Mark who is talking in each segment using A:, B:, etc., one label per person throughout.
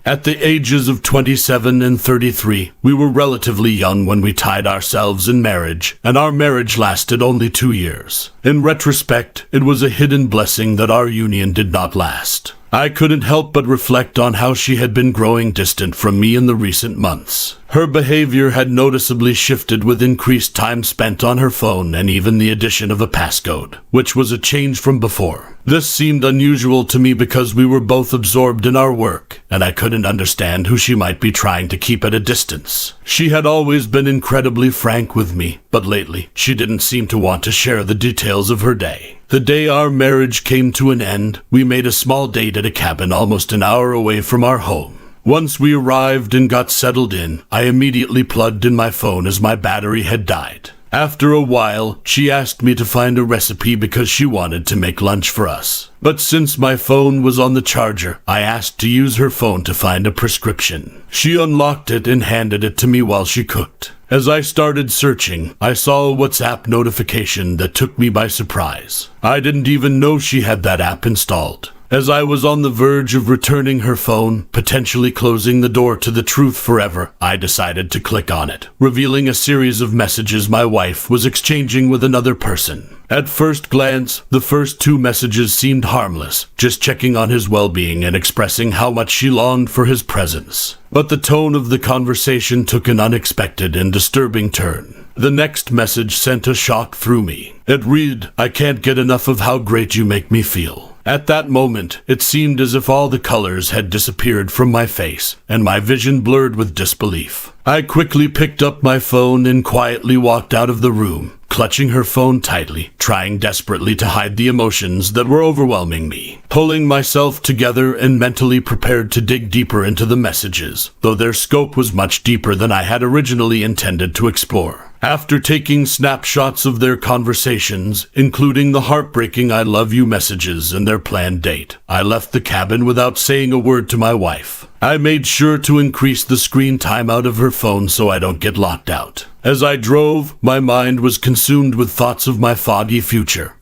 A: At the ages of 27 and 33, we were relatively young when we tied ourselves in marriage, and our marriage lasted only 2 years. In retrospect, it was a hidden blessing that our union did not last. I couldn't help but reflect on how she had been growing distant from me in the recent months. Her behavior had noticeably shifted with increased time spent on her phone and even the addition of a passcode, which was a change from before. This seemed unusual to me because we were both absorbed in our work, and I couldn't understand who she might be trying to keep at a distance. She had always been incredibly frank with me, but lately she didn't seem to want to share the details of her day. The day our marriage came to an end, we made a small date at a cabin almost an hour away from our home. Once we arrived and got settled in, I immediately plugged in my phone as my battery had died. After a while, she asked me to find a recipe because she wanted to make lunch for us. But since my phone was on the charger, I asked to use her phone to find a prescription. She unlocked it and handed it to me while she cooked. As I started searching, I saw a WhatsApp notification that took me by surprise. I didn't even know she had that app installed. As I was on the verge of returning her phone, potentially closing the door to the truth forever, I decided to click on it, revealing a series of messages my wife was exchanging with another person. At first glance, the first 2 messages seemed harmless, just checking on his well-being and expressing how much she longed for his presence. But the tone of the conversation took an unexpected and disturbing turn. The next message sent a shock through me. It read, "I can't get enough of how great you make me feel." At that moment, it seemed as if all the colors had disappeared from my face, and my vision blurred with disbelief. I quickly picked up my phone and quietly walked out of the room, clutching her phone tightly, trying desperately to hide the emotions that were overwhelming me. Pulling myself together and mentally prepared to dig deeper into the messages, though their scope was much deeper than I had originally intended to explore. After taking snapshots of their conversations, including the heartbreaking "I love you" messages and their planned date, I left the cabin without saying a word to my wife. I made sure to increase the screen time out of her phone so I don't get locked out. As I drove, my mind was consumed with thoughts of my foggy future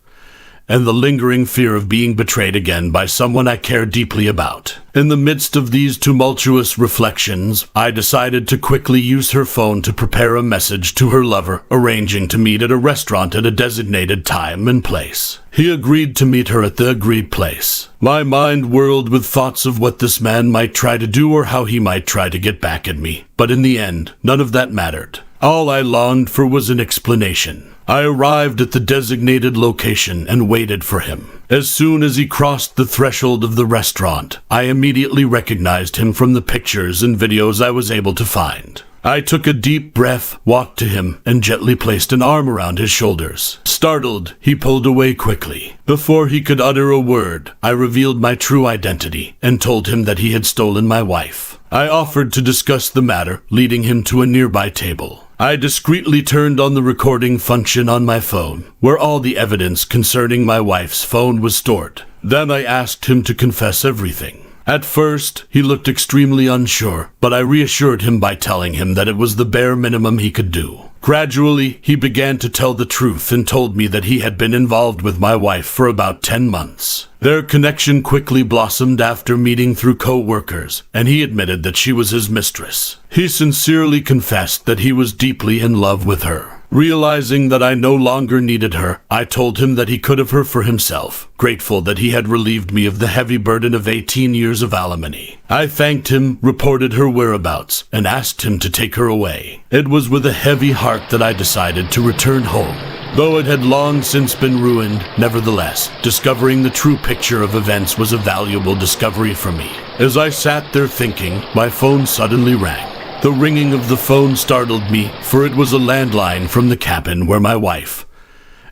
A: and the lingering fear of being betrayed again by someone I care deeply about. In the midst of these tumultuous reflections, I decided to quickly use her phone to prepare a message to her lover, arranging to meet at a restaurant at a designated time and place. He agreed to meet her at the agreed place. My mind whirled with thoughts of what this man might try to do or how he might try to get back at me, but in the end, none of that mattered. All I longed for was an explanation. I arrived at the designated location and waited for him. As soon as he crossed the threshold of the restaurant, I immediately recognized him from the pictures and videos I was able to find. I took a deep breath, walked to him, and gently placed an arm around his shoulders. Startled, he pulled away quickly. Before he could utter a word, I revealed my true identity and told him that he had stolen my wife. I offered to discuss the matter, leading him to a nearby table. I discreetly turned on the recording function on my phone, where all the evidence concerning my wife's phone was stored. Then I asked him to confess everything. At first, he looked extremely unsure, but I reassured him by telling him that it was the bare minimum he could do. Gradually, he began to tell the truth and told me that he had been involved with my wife for about 10 months. Their connection quickly blossomed after meeting through co-workers, and he admitted that she was his mistress. He sincerely confessed that he was deeply in love with her. Realizing that I no longer needed her, I told him that he could have her for himself, grateful that he had relieved me of the heavy burden of 18 years of alimony. I thanked him, reported her whereabouts, and asked him to take her away. It was with a heavy heart that I decided to return home. Though it had long since been ruined, nevertheless, discovering the true picture of events was a valuable discovery for me. As I sat there thinking, my phone suddenly rang. The ringing of the phone startled me, for it was a landline from the cabin where my wife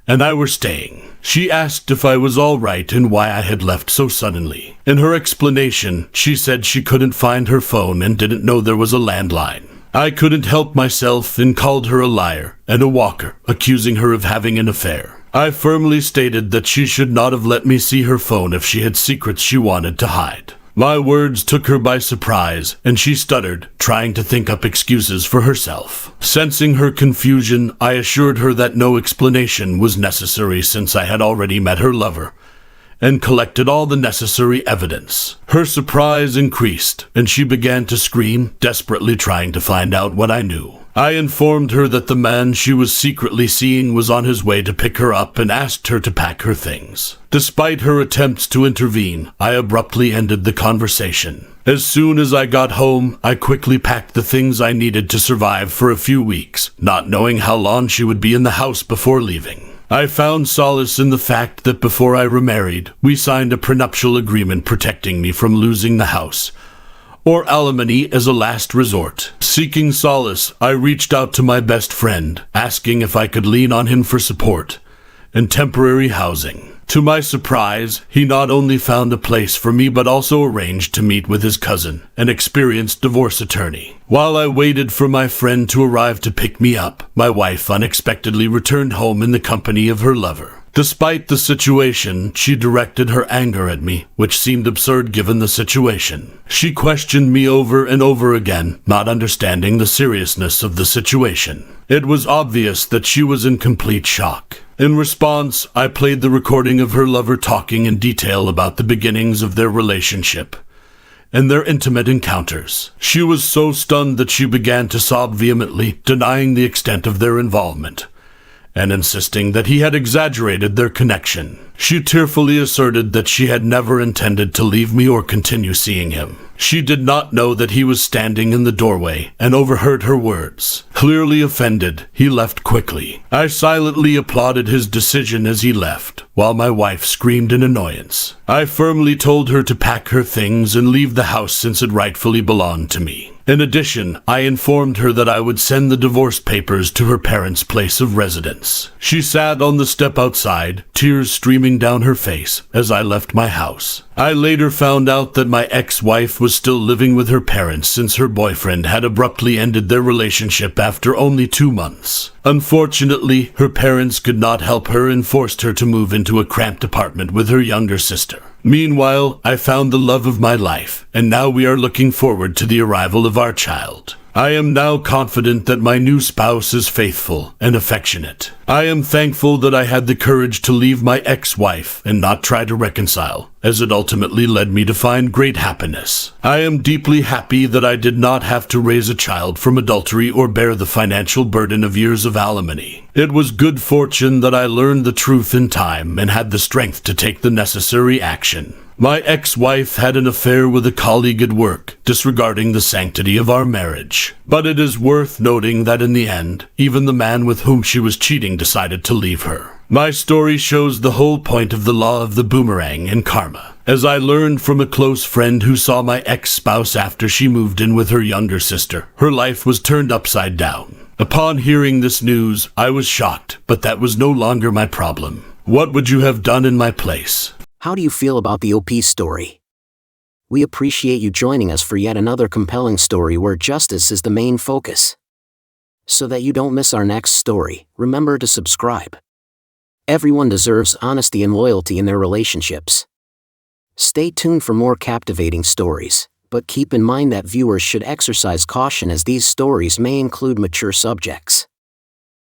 A: and I were staying. She asked if I was all right and why I had left so suddenly. In her explanation, she said she couldn't find her phone and didn't know there was a landline. I couldn't help myself and called her a liar and a walker, accusing her of having an affair. I firmly stated that she should not have let me see her phone if she had secrets she wanted to hide. My words took her by surprise, and she stuttered, trying to think up excuses for herself. Sensing her confusion, I assured her that no explanation was necessary since I had already met her lover, and collected all the necessary evidence. Her surprise increased, and she began to scream, desperately trying to find out what I knew. I informed her that the man she was secretly seeing was on his way to pick her up and asked her to pack her things. Despite her attempts to intervene, I abruptly ended the conversation. As soon as I got home, I quickly packed the things I needed to survive for a few weeks, not knowing how long she would be in the house before leaving. I found solace in the fact that before I remarried, we signed a prenuptial agreement protecting me from losing the house, or alimony as a last resort. Seeking solace, I reached out to my best friend, asking if I could lean on him for support and temporary housing. To my surprise, he not only found a place for me but also arranged to meet with his cousin, an experienced divorce attorney. While I waited for my friend to arrive to pick me up, my wife unexpectedly returned home in the company of her lover. Despite the situation, she directed her anger at me, which seemed absurd given the situation. She questioned me over and over again, not understanding the seriousness of the situation. It was obvious that she was in complete shock. In response, I played the recording of her lover talking in detail about the beginnings of their relationship and their intimate encounters. She was so stunned that she began to sob vehemently, denying the extent of their involvement and insisting that he had exaggerated their connection. She tearfully asserted that she had never intended to leave me or continue seeing him. She did not know that he was standing in the doorway and overheard her words. Clearly offended, he left quickly. I silently applauded his decision as he left, while my wife screamed in annoyance. I firmly told her to pack her things and leave the house since it rightfully belonged to me. In addition, I informed her that I would send the divorce papers to her parents' place of residence. She sat on the step outside, tears streaming down her face, as I left my house. I later found out that my ex-wife was still living with her parents since her boyfriend had abruptly ended their relationship after only 2 months. Unfortunately, her parents could not help her and forced her to move into a cramped apartment with her younger sister. Meanwhile, I found the love of my life, and now we are looking forward to the arrival of our child. I am now confident that my new spouse is faithful and affectionate. I am thankful that I had the courage to leave my ex-wife and not try to reconcile, as it ultimately led me to find great happiness. I am deeply happy that I did not have to raise a child from adultery or bear the financial burden of years of alimony. It was good fortune that I learned the truth in time and had the strength to take the necessary action. My ex-wife had an affair with a colleague at work, disregarding the sanctity of our marriage. But it is worth noting that in the end, even the man with whom she was cheating decided to leave her. My story shows the whole point of the law of the boomerang and karma, as I learned from a close friend who saw my ex-spouse after she moved in with her younger sister. Her life was turned upside down. Upon hearing this news, I was shocked, but that was no longer my problem. What would you have done in my place?
B: How do you feel about the OP story? We appreciate you joining us for yet another compelling story where justice is the main focus. So that you don't miss our next story, remember to subscribe. Everyone deserves honesty and loyalty in their relationships. Stay tuned for more captivating stories, but keep in mind that viewers should exercise caution as these stories may include mature subjects.